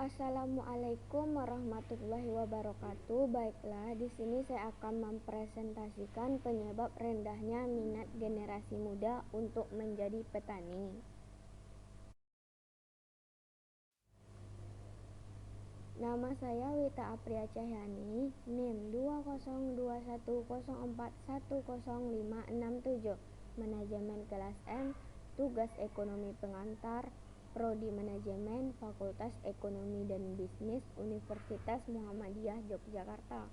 Assalamualaikum warahmatullahi wabarakatuh. Baiklah, di sini saya akan mempresentasikan penyebab rendahnya minat generasi muda untuk menjadi petani. Nama saya Wita Apria Cahyani, NIM 20210410567, Manajemen kelas M, tugas ekonomi pengantar, Prodi Manajemen, Fakultas Ekonomi dan Bisnis, Universitas Muhammadiyah Yogyakarta.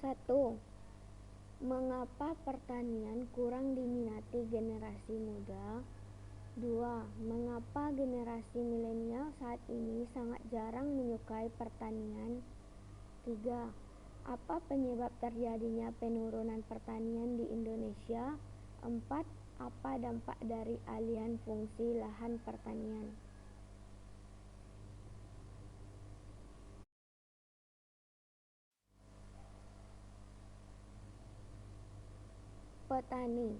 Satu, mengapa pertanian kurang diminati generasi muda? 2. Mengapa generasi milenial saat ini sangat jarang menyukai pertanian? 3. Apa penyebab terjadinya penurunan pertanian di Indonesia? 4. Apa dampak dari alihan fungsi lahan pertanian? Petani.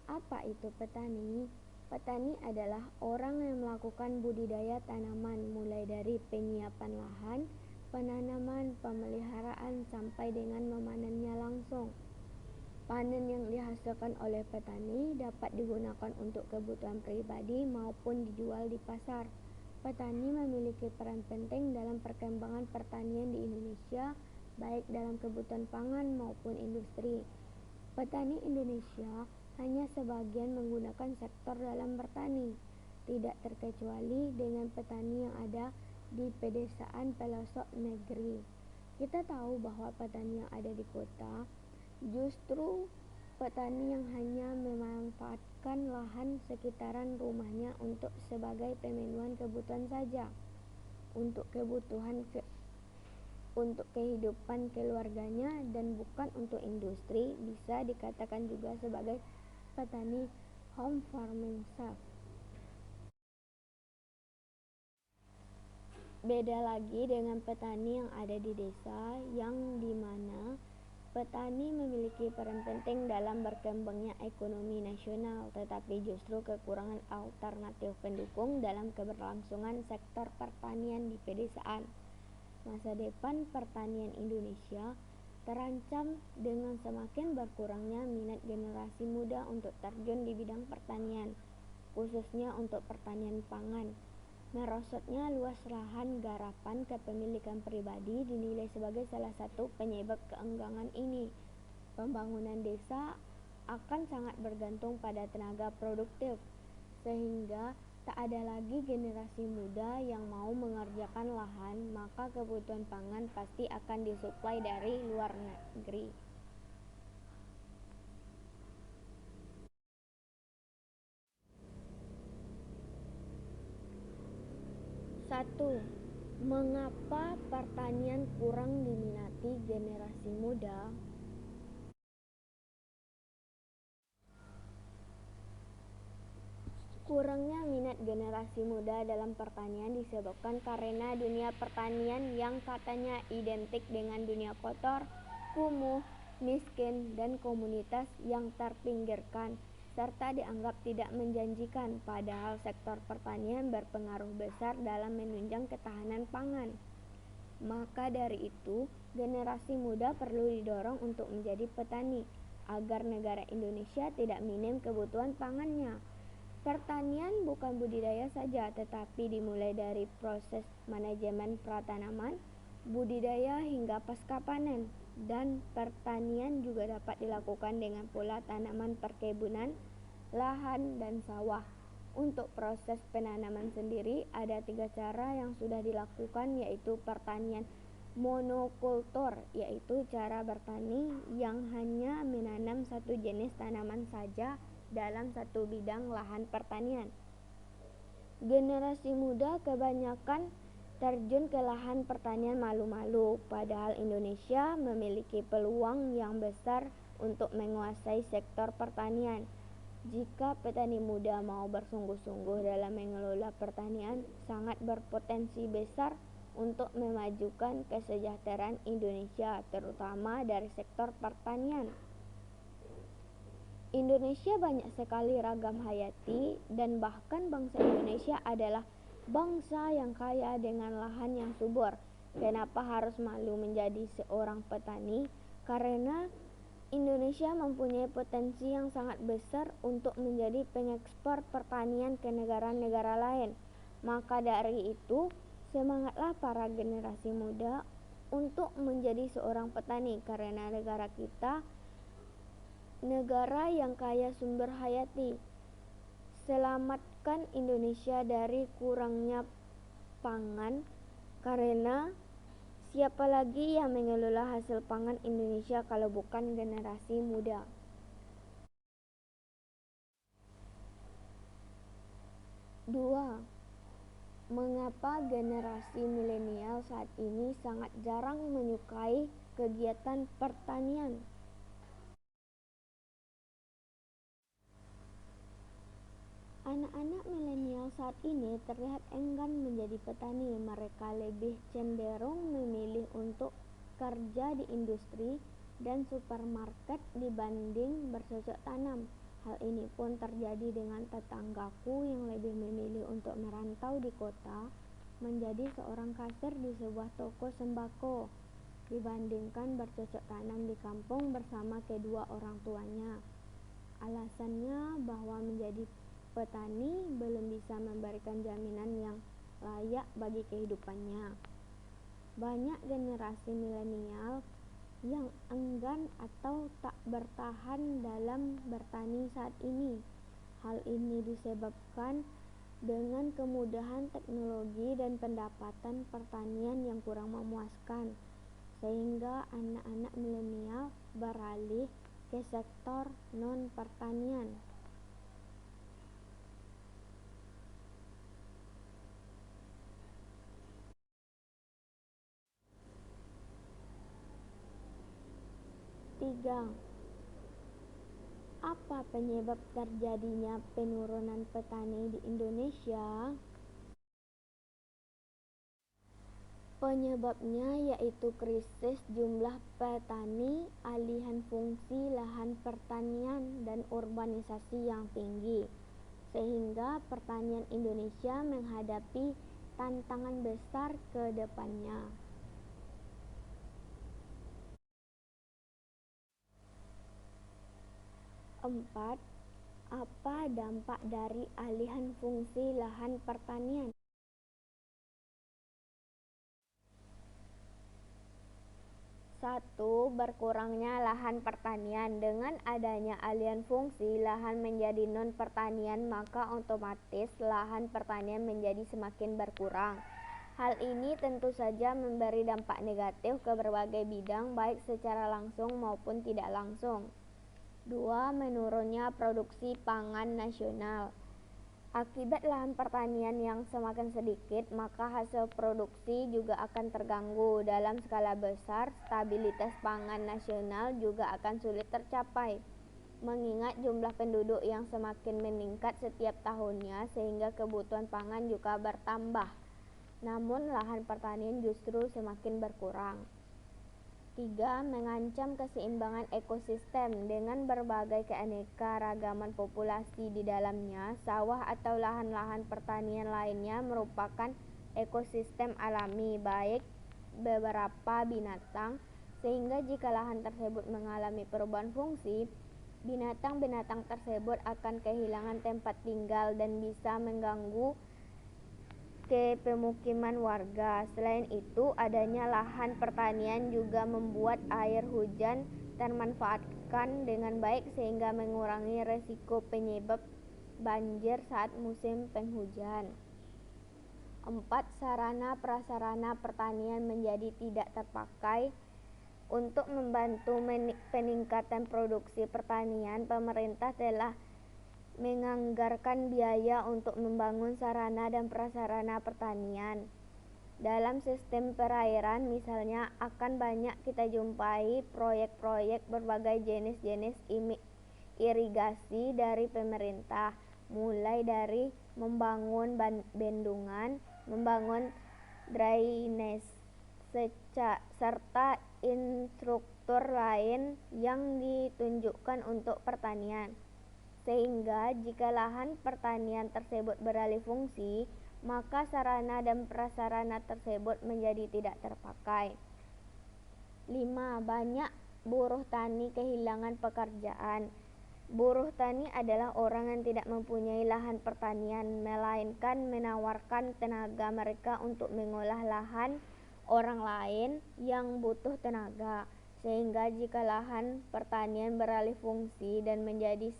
Apa itu petani? Petani adalah orang yang melakukan budidaya tanaman mulai dari penyiapan lahan, penanaman, pemeliharaan sampai dengan memanennya langsung. Panen yang dihasilkan oleh petani dapat digunakan untuk kebutuhan pribadi maupun dijual di pasar. Petani memiliki peran penting dalam perkembangan pertanian di Indonesia, baik dalam kebutuhan pangan maupun industri. Petani Indonesia hanya sebagian menggunakan sektor dalam bertani, tidak terkecuali dengan petani yang ada di pedesaan pelosok negeri. Kita tahu bahwa petani yang ada di kota justru petani yang hanya memanfaatkan lahan sekitaran rumahnya untuk sebagai pemenuhan kebutuhan saja, untuk kehidupan keluarganya dan bukan untuk industri. Bisa dikatakan juga sebagai petani home farming self. Beda lagi dengan petani yang ada di desa, yang dimana petani memiliki peran penting dalam berkembangnya ekonomi nasional, tetapi justru kekurangan alternatif pendukung dalam keberlangsungan sektor pertanian di pedesaan. Masa depan pertanian Indonesia terancam dengan semakin berkurangnya minat generasi muda untuk terjun di bidang pertanian, khususnya untuk pertanian pangan. Merosotnya luas lahan garapan kepemilikan pribadi dinilai sebagai salah satu penyebab keenggangan ini. Pembangunan desa akan sangat bergantung pada tenaga produktif, sehingga tak ada lagi generasi muda yang mau mengerjakan lahan, maka kebutuhan pangan pasti akan disuplai dari luar negeri. Satu, mengapa pertanian kurang diminati generasi muda? Kurangnya minat generasi muda dalam pertanian disebabkan karena dunia pertanian yang katanya identik dengan dunia kotor, kumuh, miskin, dan komunitas yang terpinggirkan, serta dianggap tidak menjanjikan, padahal sektor pertanian berpengaruh besar dalam menunjang ketahanan pangan. Maka dari itu, generasi muda perlu didorong untuk menjadi petani, agar negara Indonesia tidak minim kebutuhan pangannya. Pertanian bukan budidaya saja, tetapi dimulai dari proses manajemen pratanaman, budidaya hingga pasca panen. Dan pertanian juga dapat dilakukan dengan pola tanaman perkebunan, lahan, dan sawah. Untuk proses penanaman sendiri ada 3 cara yang sudah dilakukan, yaitu pertanian monokultur, yaitu cara bertani yang hanya menanam satu jenis tanaman saja dalam satu bidang lahan pertanian. Generasi muda kebanyakan terjun ke lahan pertanian malu-malu, padahal Indonesia memiliki peluang yang besar untuk menguasai sektor pertanian. Jika petani muda mau bersungguh-sungguh dalam mengelola pertanian, sangat berpotensi besar untuk memajukan kesejahteraan Indonesia, terutama dari sektor pertanian. Indonesia banyak sekali ragam hayati, dan bahkan bangsa Indonesia adalah bangsa yang kaya dengan lahan yang subur. Kenapa harus malu menjadi seorang petani? Karena Indonesia mempunyai potensi yang sangat besar untuk menjadi pengekspor pertanian ke negara-negara lain. Maka dari itu, semangatlah para generasi muda untuk menjadi seorang petani, karena negara kita negara yang kaya sumber hayati. Selamatkan Indonesia dari kurangnya pangan, karena siapa lagi yang mengelola hasil pangan Indonesia kalau bukan generasi muda? 2. Mengapa generasi milenial saat ini sangat jarang menyukai kegiatan pertanian? Anak-anak milenial saat ini terlihat enggan menjadi petani. Mereka lebih cenderung memilih untuk kerja di industri dan supermarket dibanding bercocok tanam. Hal ini pun terjadi dengan tetanggaku yang lebih memilih untuk merantau di kota menjadi seorang kasir di sebuah toko sembako dibandingkan bercocok tanam di kampung bersama kedua orang tuanya. Alasannya bahwa menjadi petani belum bisa memberikan jaminan yang layak bagi kehidupannya. Banyak generasi milenial yang enggan atau tak bertahan dalam bertani saat ini. Hal ini disebabkan dengan kemudahan teknologi dan pendapatan pertanian yang kurang memuaskan, sehingga anak-anak milenial beralih ke sektor non-pertanian. 3. Apa penyebab terjadinya penurunan petani di Indonesia? Penyebabnya yaitu krisis jumlah petani, alihan fungsi lahan pertanian, dan urbanisasi yang tinggi, sehingga pertanian Indonesia menghadapi tantangan besar ke depannya. 4. Apa dampak dari alihan fungsi lahan pertanian? 1. Berkurangnya lahan pertanian. Dengan adanya alihan fungsi lahan menjadi non-pertanian, maka otomatis lahan pertanian menjadi semakin berkurang. Hal ini tentu saja memberi dampak negatif ke berbagai bidang, baik secara langsung maupun tidak langsung. 2. Menurunnya produksi pangan nasional. Akibat lahan pertanian yang semakin sedikit, maka hasil produksi juga akan terganggu. Dalam skala besar, stabilitas pangan nasional juga akan sulit tercapai, mengingat jumlah penduduk yang semakin meningkat setiap tahunnya, sehingga kebutuhan pangan juga bertambah. Namun lahan pertanian justru semakin berkurang. 3. Mengancam keseimbangan ekosistem. Dengan berbagai keanekaragaman populasi di dalamnya, sawah atau lahan-lahan pertanian lainnya merupakan ekosistem alami baik beberapa binatang, sehingga jika lahan tersebut mengalami perubahan fungsi, binatang-binatang tersebut akan kehilangan tempat tinggal dan bisa mengganggu ke pemukiman warga. Selain itu, adanya lahan pertanian juga membuat air hujan termanfaatkan dengan baik, sehingga mengurangi resiko penyebab banjir saat musim penghujan. 4. Sarana prasarana pertanian menjadi tidak terpakai. Untuk membantu peningkatan produksi pertanian, pemerintah telah menganggarkan biaya untuk membangun sarana dan prasarana pertanian. Dalam sistem perairan misalnya, akan banyak kita jumpai proyek-proyek berbagai jenis-jenis irigasi dari pemerintah, mulai dari membangun bendungan, membangun drainase, serta infrastruktur lain yang ditunjukkan untuk pertanian. Sehingga jika lahan pertanian tersebut beralih fungsi, maka sarana dan prasarana tersebut menjadi tidak terpakai. 5. Banyak buruh tani kehilangan pekerjaan. Buruh tani adalah orang yang tidak mempunyai lahan pertanian, melainkan menawarkan tenaga mereka untuk mengolah lahan orang lain yang butuh tenaga. Sehingga jika lahan pertanian beralih fungsi dan menjadi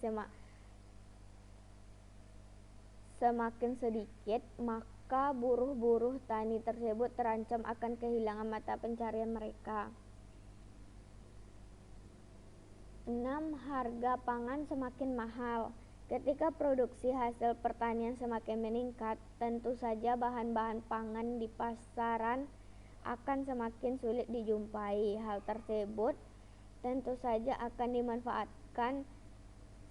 semakin sedikit, maka buruh-buruh tani tersebut terancam akan kehilangan mata pencarian mereka. 6. Harga pangan semakin mahal. Ketika produksi hasil pertanian semakin meningkat, tentu saja bahan-bahan pangan di pasaran akan semakin sulit dijumpai. Hal tersebut tentu saja akan dimanfaatkan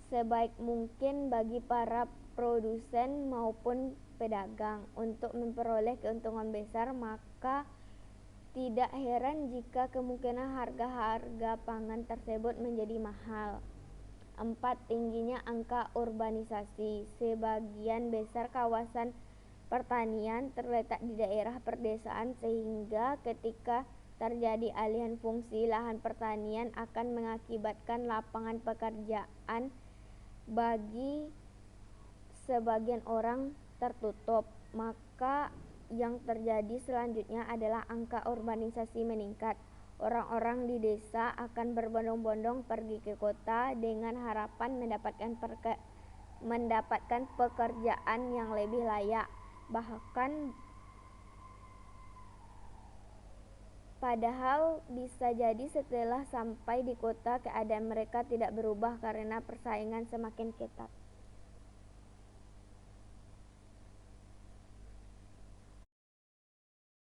sebaik mungkin bagi para produsen maupun pedagang untuk memperoleh keuntungan besar, maka tidak heran jika kemungkinan harga-harga pangan tersebut menjadi mahal. 4. Tingginya angka urbanisasi. Sebagian besar kawasan pertanian terletak di daerah perdesaan, sehingga ketika terjadi alihan fungsi lahan pertanian akan mengakibatkan lapangan pekerjaan bagi sebagian orang tertutup. Maka yang terjadi selanjutnya adalah angka urbanisasi meningkat. Orang-orang di desa akan berbondong-bondong pergi ke kota dengan harapan mendapatkan pekerjaan yang lebih layak. Bahkan padahal bisa jadi setelah sampai di kota keadaan mereka tidak berubah karena persaingan semakin ketat.